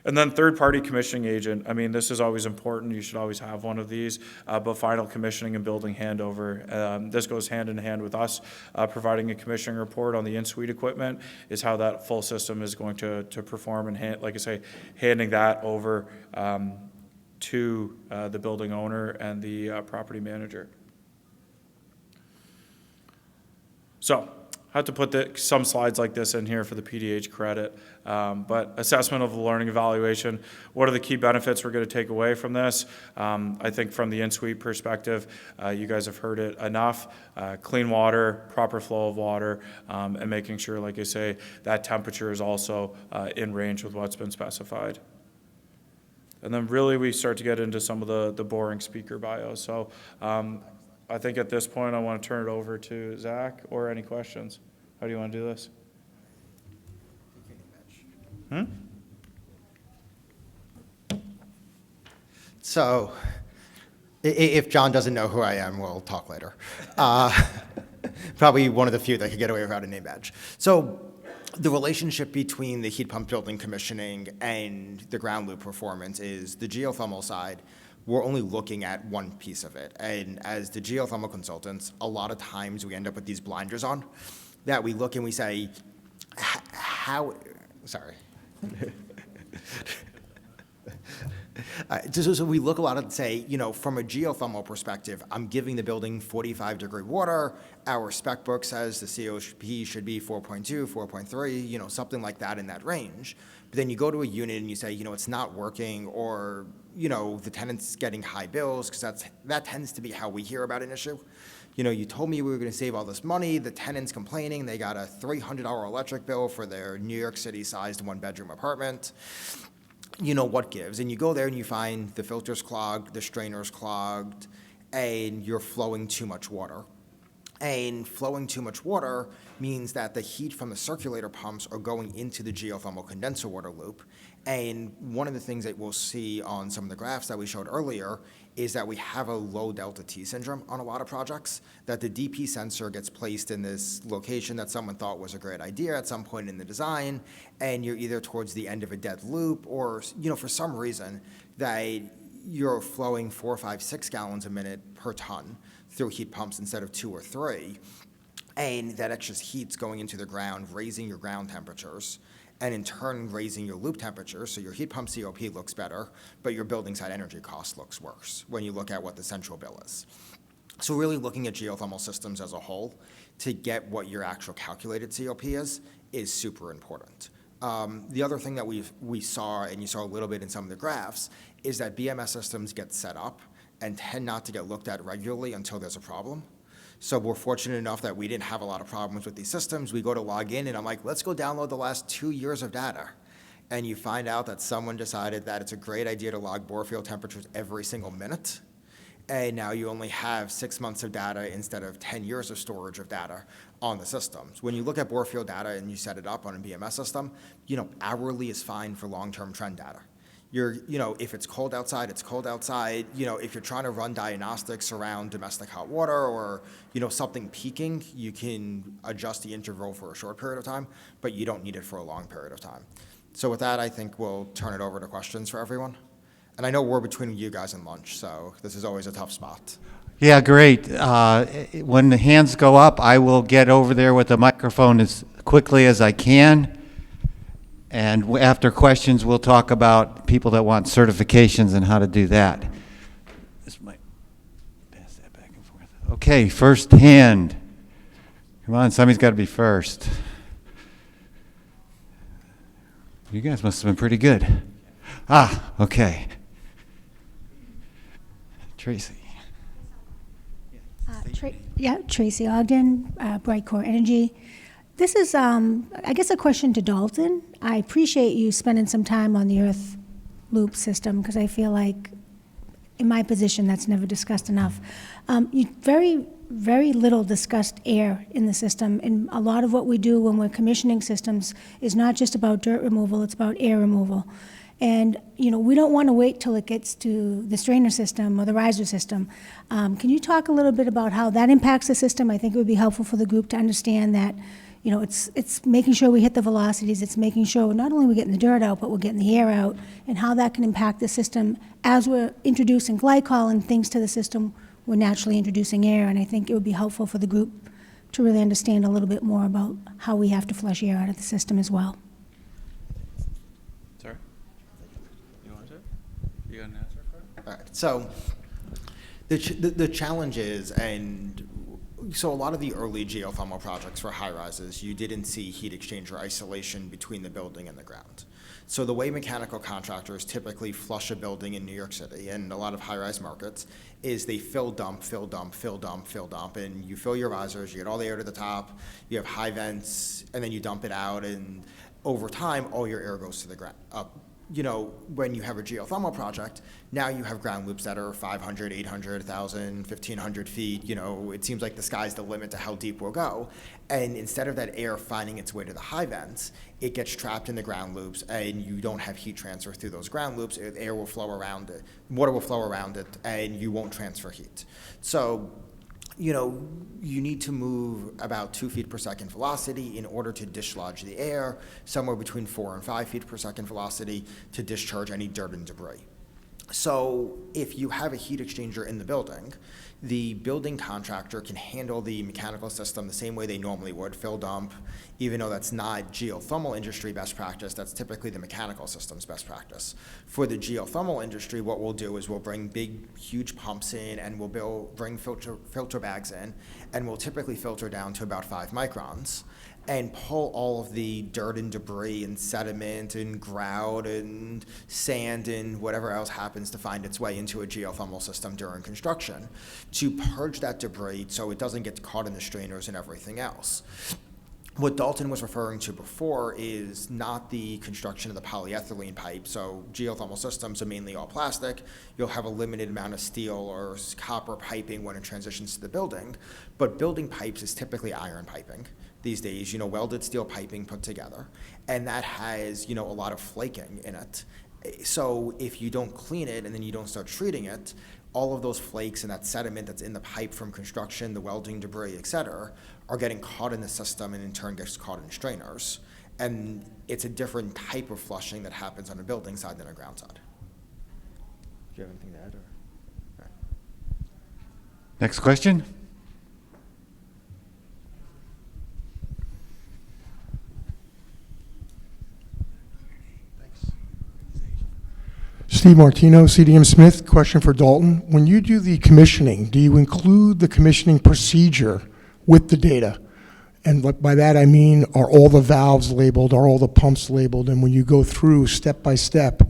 And then third-party commissioning agent. I mean, this is always important. You should always have one of these. But final commissioning and building handover. This goes hand in hand with us providing a commissioning report on the in-suite equipment is how that full system is going to perform. And like I say, handing that over to the building owner and the property manager. So I had to put some slides like this in here for the PDH credit. But assessment of the learning evaluation, what are the key benefits we're going to take away from this? I think from the in-suite perspective, you guys have heard it enough. Clean water, proper flow of water, and making sure, like I say, that temperature is also in range with what's been specified. And then really we start to get into some of the boring speaker bios. So I think at this point I want to turn it over to Zach or any questions. How do you want to do this? So, if John doesn't know who I am, we'll talk later. Probably one of the few that could get away without a name badge. So, the relationship between the heat pump building commissioning and the ground loop performance is the geothermal side. We're only looking at one piece of it. And as the geothermal consultants, a lot of times we end up with these blinders on that we look and we say, how, sorry. So we look a lot at, say, from a geothermal perspective, I'm giving the building 45-degree water. Our spec book says the COP should be 4.2, 4.3, something like that in that range. But then you go to a unit and you say, it's not working, or, the tenant's getting high bills, because that tends to be how we hear about an issue. You told me we were going to save all this money. The tenant's complaining. They got a $300 electric bill for their New York City-sized one-bedroom apartment. What gives? And you go there and you find the filter's clogged, the strainer's clogged, and you're flowing too much water. And flowing too much water means that the heat from the circulator pumps are going into the geothermal condenser water loop. And one of the things that we'll see on some of the graphs that we showed earlier is that we have a low delta T syndrome on a lot of projects, that the DP sensor gets placed in this location that someone thought was a great idea at some point in the design, and you're either towards the end of a dead loop, or, for some reason that you're flowing 4, 5, 6 gallons a minute per ton through heat pumps instead of 2 or 3, and that extra heat's going into the ground, raising your ground temperatures, and in turn raising your loop temperature, so your heat pump COP looks better, but your building side energy cost looks worse when you look at what the central bill is. So really looking at geothermal systems as a whole to get what your actual calculated COP is super important. The other thing that we saw, and you saw a little bit in some of the graphs, is that BMS systems get set up and tend not to get looked at regularly until there's a problem. So we're fortunate enough that we didn't have a lot of problems with these systems. We go to log in, and I'm like, let's go download the last 2 years of data. And you find out that someone decided that it's a great idea to log bore field temperatures every single minute. And now you only have 6 months of data instead of 10 years of storage of data on the systems. When you look at bore field data and you set it up on a BMS system, hourly is fine for long-term trend data. If it's cold outside, it's cold outside. If you're trying to run diagnostics around domestic hot water or, something peaking, you can adjust the interval for a short period of time, but you don't need it for a long period of time. So with that, I think we'll turn it over to questions for everyone. And I know we're between you guys and lunch, so this is always a tough spot. Yeah, great. When the hands go up, I will get over there with the microphone as quickly as I can. And after questions, we'll talk about people that want certifications and how to do that. This might pass that back and forth. Okay, first hand. Come on, somebody's got to be first. You guys must have been pretty good. Okay. Tracy. Tracy Ogden, Brightcore Energy. This is, I guess, a question to Dalton. I appreciate you spending some time on the earth loop system, because I feel like, in my position, that's never discussed enough. Very, very little discussed air in the system, and a lot of what we do when we're commissioning systems is not just about dirt removal, it's about air removal. And, we don't want to wait till it gets to the strainer system or the riser system. Can you talk a little bit about how that impacts the system? I think it would be helpful for the group to understand that, it's making sure we hit the velocities, it's making sure not only we're getting the dirt out, but we're getting the air out, and how that can impact the system as we're introducing glycol and things to the system, we're naturally introducing air. And I think it would be helpful for the group to really understand a little bit more about how we have to flush air out of the system as well. Sorry? You want to? You got an answer for it? All right, so the challenge is, and so a lot of the early geothermal projects for high rises, you didn't see heat exchanger isolation between the building and the ground. So the way mechanical contractors typically flush a building in New York City and a lot of high-rise markets is they fill dump, fill dump, fill dump, fill dump, and you fill your risers, you get all the air to the top, you have high vents, and then you dump it out, and over time, all your air goes to the ground, up. When you have a geothermal project, now you have ground loops that are 500, 800, 1,000, 1,500 feet. It seems like the sky's the limit to how deep we'll go. And instead of that air finding its way to the high vents, it gets trapped in the ground loops, and you don't have heat transfer through those ground loops. Air will flow around it, water will flow around it, and you won't transfer heat. So you need to move about 2 feet per second velocity in order to dislodge the air, somewhere between 4 and 5 feet per second velocity to discharge any dirt and debris. So if you have a heat exchanger in the building, the building contractor can handle the mechanical system the same way they normally would, fill dump, even though that's not geothermal industry best practice, that's typically the mechanical system's best practice. For the geothermal industry, what we'll do is we'll bring big, huge pumps in, and we'll bring filter bags in, and we'll typically filter down to about 5 microns, and pull all of the dirt and debris and sediment and grout and sand and whatever else happens to find its way into a geothermal system during construction to purge that debris so it doesn't get caught in the strainers and everything else. What Dalton was referring to before is not the construction of the polyethylene pipe. So geothermal systems are mainly all plastic. You'll have a limited amount of steel or copper piping when it transitions to the building. But building pipes is typically iron piping these days, welded steel piping put together. And that has, a lot of flaking in it. So if you don't clean it and then you don't start treating it, all of those flakes and that sediment that's in the pipe from construction, the welding debris, et cetera, are getting caught in the system and in turn gets caught in strainers. And it's a different type of flushing that happens on a building side than a ground side. Do you have anything to add? Or? Next question. Steve Martino, CDM Smith. Question for Dalton. When you do the commissioning, do you include the commissioning procedure with the data? And by that I mean, are all the valves labeled, are all the pumps labeled? And when you go through step by step,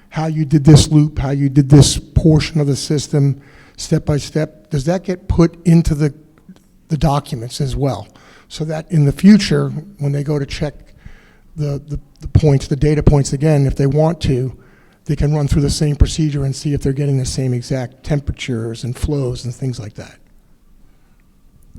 how you did this loop, how you did this portion of the system, step by step, does that get put into the documents as well? So that in the future, when they go to check the points, the data points again, if they want to, they can run through the same procedure and see if they're getting the same exact temperatures and flows and things like that.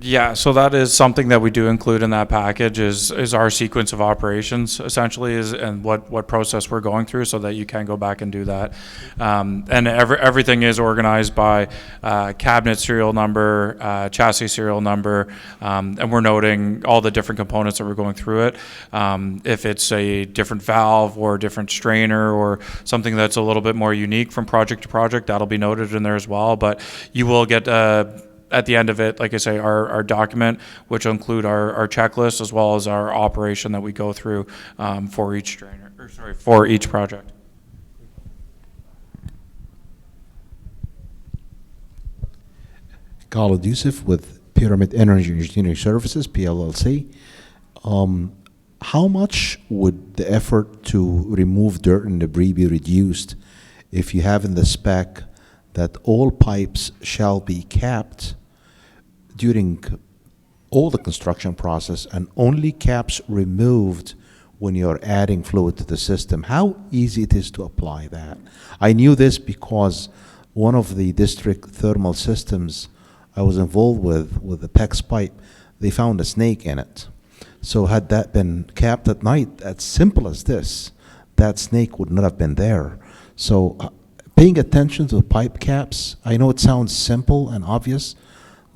Yeah, so that is something that we do include in that package is our sequence of operations essentially and what process we're going through so that you can go back and do that. And everything is organized by cabinet serial number, chassis serial number, and we're noting all the different components that we're going through it. If it's a different valve or a different strainer or something that's a little bit more unique from project to project, that'll be noted in there as well. But you will get at the end of it, like I say, our document, which will include our checklist as well as our operation that we go through for each for each project. Khalid Yusuf with Pyramid Energy Engineering Services, PLLC. How much would the effort to remove dirt and debris be reduced if you have in the spec that all pipes shall be capped during all the construction process and only caps removed when you're adding fluid to the system? How easy it is to apply that? I knew this because one of the district thermal systems I was involved with the PEX pipe, they found a snake in it. So had that been capped at night, as simple as this, that snake would not have been there. So paying attention to the pipe caps, I know it sounds simple and obvious,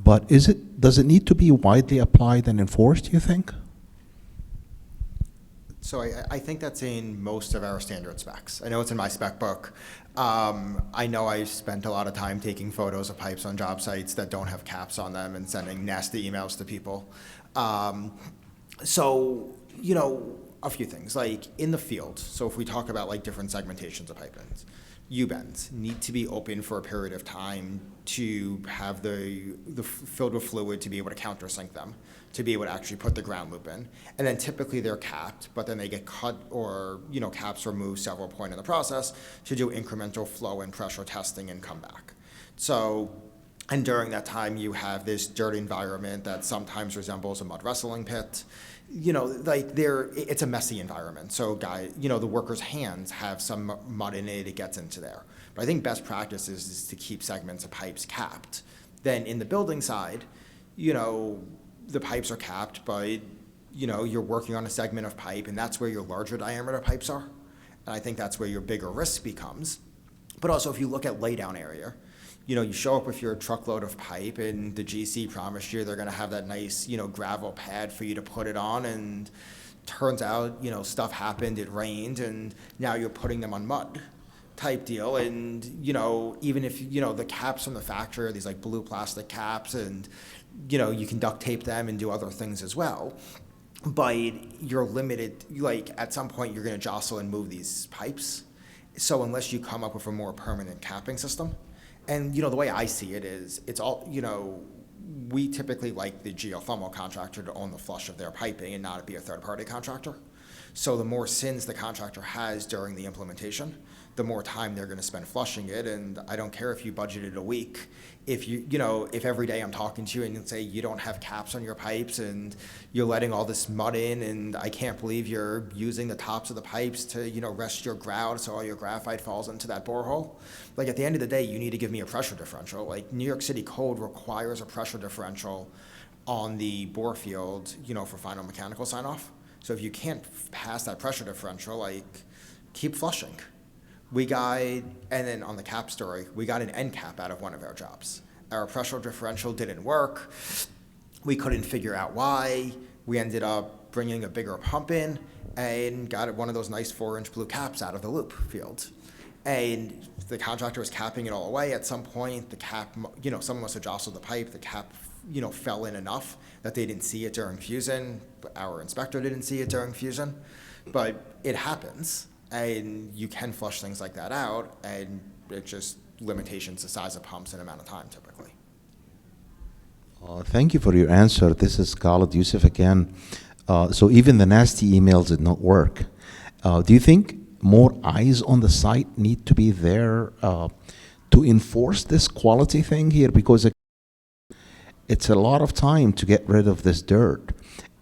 but does it need to be widely applied and enforced, you think? So I think that's in most of our standard specs. I know it's in my spec book. I know I've spent a lot of time taking photos of pipes on job sites that don't have caps on them and sending nasty emails to people. So, a few things, like in the field. So if we talk about like different segmentations of pipe ends, U-bends need to be open for a period of time to have the filled with fluid to be able to countersink them, to be able to actually put the ground loop in. And then typically they're capped, but then they get cut or, caps removed several points in the process to do incremental flow and pressure testing and come back. So, and during that time you have this dirt environment that sometimes resembles a mud wrestling pit. It's a messy environment. So the workers' hands have some mud in it, it gets into there. But I think best practice is to keep segments of pipes capped. Then in the building side, the pipes are capped, but you're working on a segment of pipe and that's where your larger diameter pipes are. And I think that's where your bigger risk becomes. But also if you look at laydown area, you show up with your truckload of pipe and the GC promised you they're going to have that nice, gravel pad for you to put it on, and turns out, stuff happened, it rained, and now you're putting them on mud. type deal. And, you know, even if, you know, the caps from the factory are these like blue plastic caps, and, you know, you can duct tape them and do other things as well. But you're limited, like at some point you're going to jostle and move these pipes. So unless you come up with a more permanent capping system, and, you know, the way I see it is, it's all, you know, we typically like the geothermal contractor to own the flush of their piping and not be a third-party contractor. So the more sins the contractor has during the implementation, the more time they're going to spend flushing it. And I don't care if you budgeted a week. If you know, if every day I'm talking to you and you say you don't have caps on your pipes and you're letting all this mud in, and I can't believe you're using the tops of the pipes to, you know, rest your grout so all your graphite falls into that borehole. Like at the end of the day, you need to give me a pressure differential. Like New York City code requires a pressure differential on the bore field, you know, for final mechanical sign off. So if you can't pass that pressure differential, like keep flushing. And then on the cap story, we got an end cap out of one of our jobs. Our pressure differential didn't work. We couldn't figure out why. We ended up bringing a bigger pump in and got one of those nice 4-inch blue caps out of the loop field. And the contractor was capping it all away. At some point, the cap, you know, someone must have jostled the pipe. The cap, you know, fell in enough that they didn't see it during fusion. Our inspector didn't see it during fusion. But it happens. And you can flush things like that out, and it just limitations the size of pumps and amount of time typically. Thank you for your answer. This is Khalid Yusuf again. So even the nasty emails did not work. Do you think more eyes on the site need to be there to enforce this quality thing here? Because it's a lot of time to get rid of this dirt.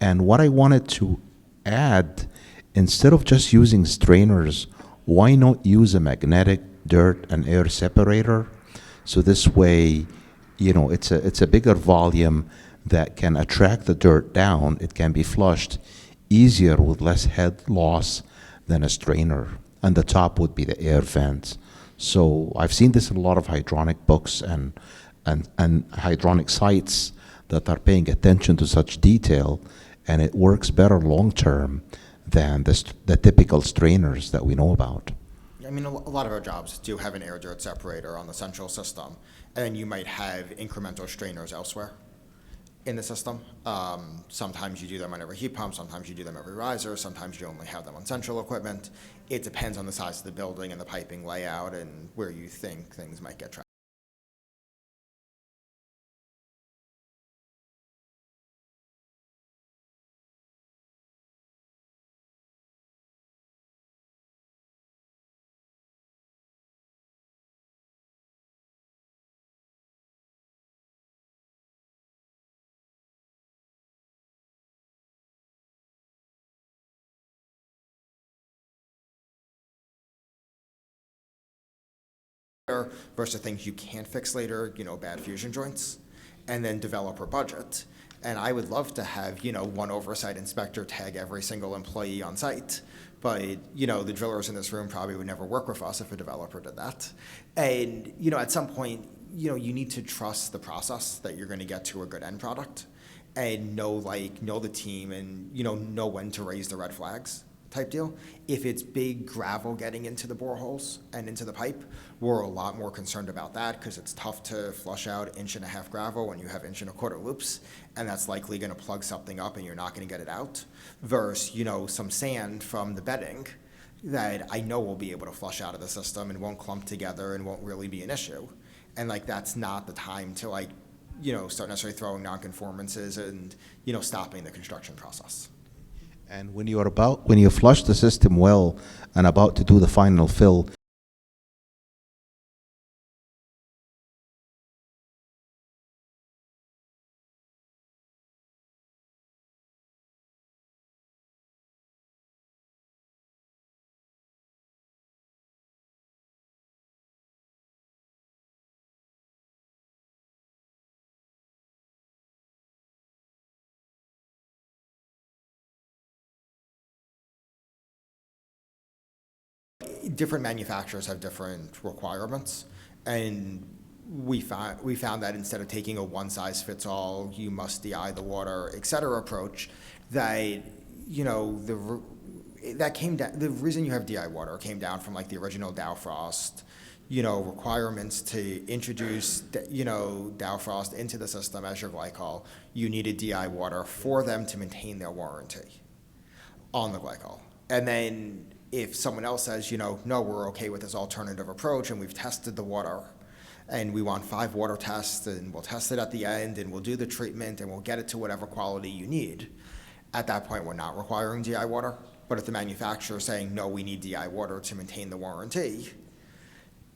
And what I wanted to add, instead of just using strainers, why not use a magnetic dirt and air separator? So this way, you know, it's a bigger volume that can attract the dirt down. It can be flushed easier with less head loss than a strainer. And the top would be the air vents. So I've seen this in a lot of hydronic books and hydronic sites that are paying attention to such detail, and it works better long term than the typical strainers that we know about. I mean, a lot of our jobs do have an air dirt separator on the central system, and you might have incremental strainers elsewhere in the system. Sometimes you do them on every heat pump, sometimes you do them every riser, sometimes you only have them on central equipment. It depends on the size of the building and the piping layout and where you think things might get trapped. Versus things you can't fix later, you know, bad fusion joints, and then developer budget. And I would love to have, you know, one oversight inspector tag every single employee on site. But, you know, the drillers in this room probably would never work with us if a developer did that. And, you know, at some point, you know, you need to trust the process that you're going to get to a good end product, and know the team, and, you know when to raise the red flags type deal. If it's big gravel getting into the boreholes and into the pipe, we're a lot more concerned about that, because it's tough to flush out 1.5 inch gravel when you have 1.25 inch loops, and that's likely going to plug something up and you're not going to get it out. Versus, you know, some sand from the bedding that I know will be able to flush out of the system and won't clump together and won't really be an issue. And like, that's not the time to, like, you know, start necessarily throwing nonconformances and, you know, stopping the construction process. And when you flush the system well and about to do the final fill, Different manufacturers have different requirements, and we found that instead of taking a one-size-fits-all, you must DI the water, et cetera approach, that, you know, that came down, the reason you have DI water came down from like the original Dow Frost, you know, requirements to introduce, you know, Dow Frost into the system as your glycol. You needed DI water for them to maintain their warranty on the glycol. And then if someone else says, you know, no, we're okay with this alternative approach and we've tested the water and we want 5 water tests and we'll test it at the end and we'll do the treatment and we'll get it to whatever quality you need, at that point we're not requiring DI water. But if the manufacturer is saying, no, we need DI water to maintain the warranty,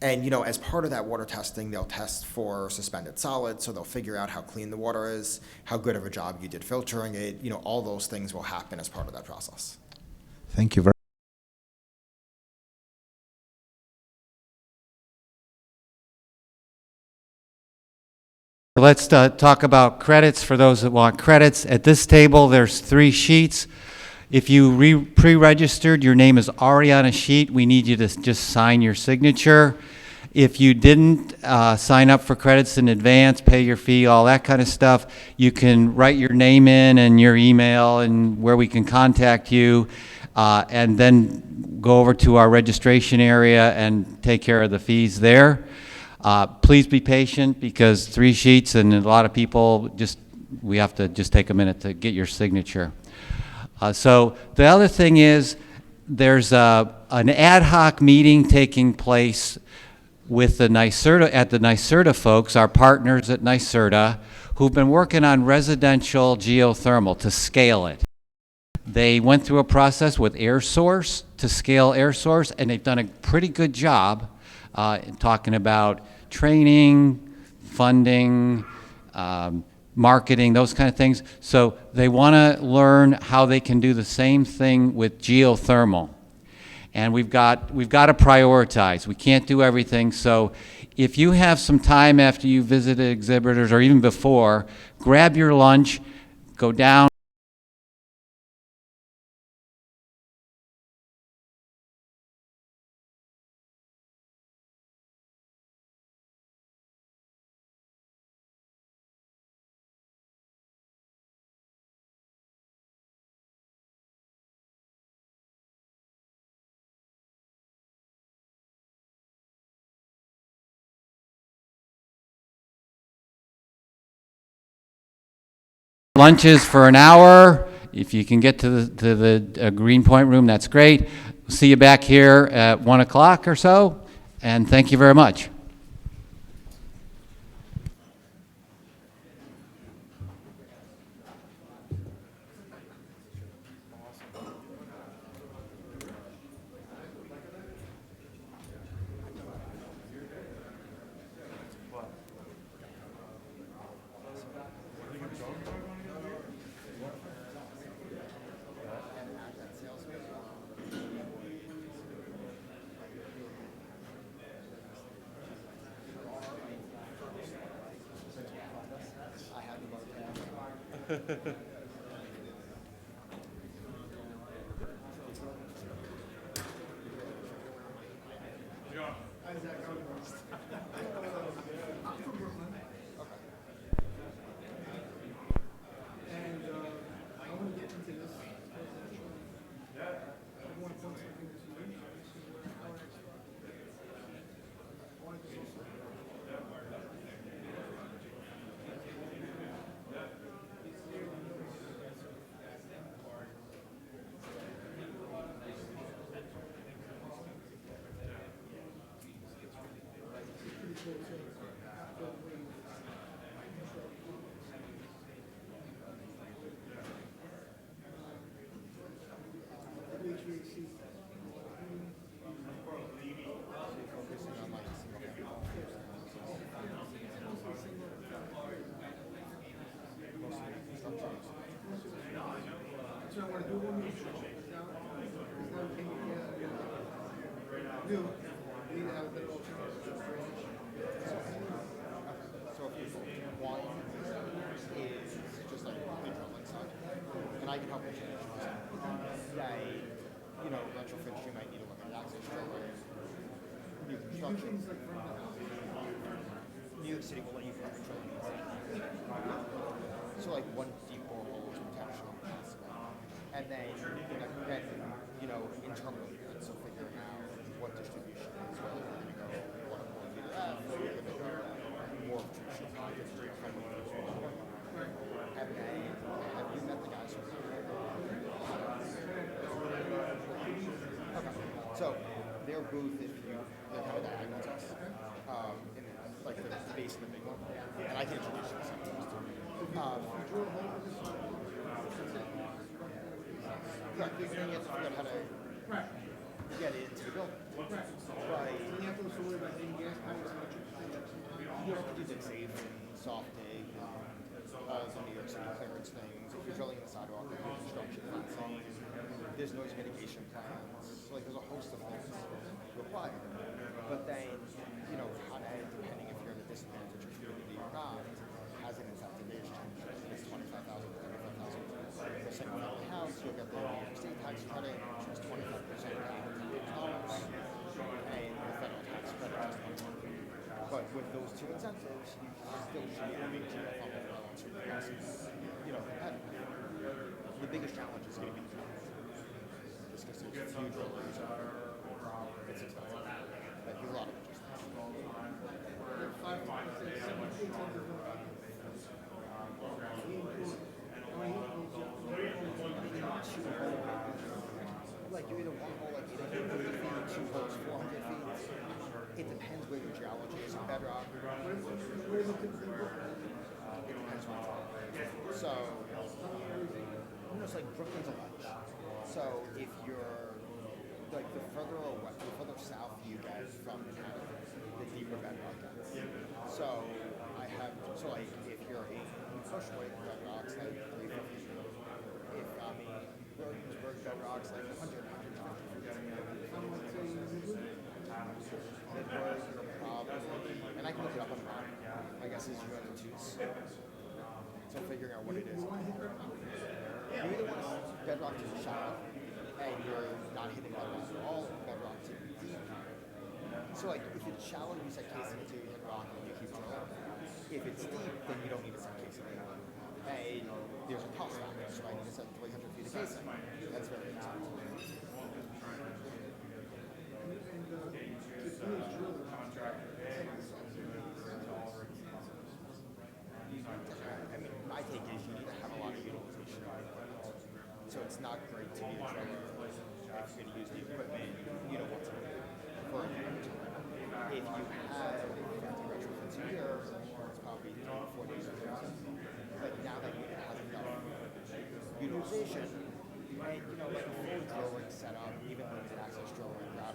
and, you know, as part of that water testing, they'll test for suspended solids, so they'll figure out how clean the water is, how good of a job you did filtering it, you know, all those things will happen as part of that process. Thank you very Let's talk about credits for those that want credits. At this table, there's 3 sheets. If you pre-registered, your name is already on a sheet. We need you to just sign your signature. If you didn't sign up for credits in advance, pay your fee, all that kind of stuff, you can write your name in and your email and where we can contact you, and then go over to our registration area and take care of the fees there. Please be patient because 3 sheets and a lot of people we have to just take a minute to get your signature. So the other thing is there's an ad hoc meeting taking place with the NY-CERTA folks, our partners at NY-CERTA, who've been working on residential geothermal to scale it. They went through a process with air source to scale air source, and they've done a pretty good job in talking about training, funding, marketing, those kind of things. So they want to learn how they can do the same thing with geothermal. And we've got to prioritize. We can't do everything. So if you have some time after you visited exhibitors or even before, grab your lunch, go down. Lunches for an hour. If you can get to the Greenpoint room, that's great. We'll see you back here at 1 o'clock or so, and thank you very much. So if one is just like the drilling side, and I can help you change. Say, you know, retrofit, you might need to look at access drilling, new construction. New York City will let you front drilling. So like one deep borehole is potentially possible. And then, you know, know, internal units, so figuring out what distribution is, whether you're going to go 1 feet F, or you're going to go more traditional pockets, geothermal. Have you met the guys from Okay, so their booth, if you, they're kind of diagonal to us, in like the base of the big one, and I can introduce you to some of those too. Right, you have to figure out how to get it into the building. Right. You have to worry about any gas pipes. You have to do dig safe and soft dig, the New York City clearance things. If you're drilling the sidewalk, there's construction fencing, there's noise mitigation plans. Like there's a host of things required. But then, you know, Con Ed, depending if you're in a disadvantaged community or not, has an incentive age change. It's $25,000 to $35,000. The single family house, you'll get the New York State tax credit, which is 25% down to $8, and the federal tax credit is 20%. But with those two incentives, you still should be able to geothermal well and certain prices. You know, the biggest challenge is going to be just because there's few drillers. It's expensive. But there's a lot of logistics. Like you either one hole like 850 feet, two holes 400 feet. It depends where your geology is in bedrock. It depends where it's at. So, it's like Brooklyn's a ledge. So if you're like the further away, the further south you get from Canada, the deeper bedrock gets. So like if you're in Bushwick, bedrock's like 350. If Williamsburg bedrock's like 100, 150. You're probably, and I can look it up on the map. I guess is you have to choose. So figuring out what it is. You either want bedrock to shallow, and you're not hitting bedrock at all, bedrock to deep. So like if it's shallow, you set casing until you hit rock and you keep drilling. If it's deep, then you don't need to set casing. And there's a cost factor, so I need to set 300 feet of casing. That's very expensive. I mean, my take is you need to have a lot of utilization of equipment. So it's not great to be a driller if you're going to use the equipment, you don't want to for a long time. If you have 50 retrofits a year, it's probably 3 to 4 days of work. But now that you have enough utilization, and you know, like full drilling setup, even limited access drilling, ground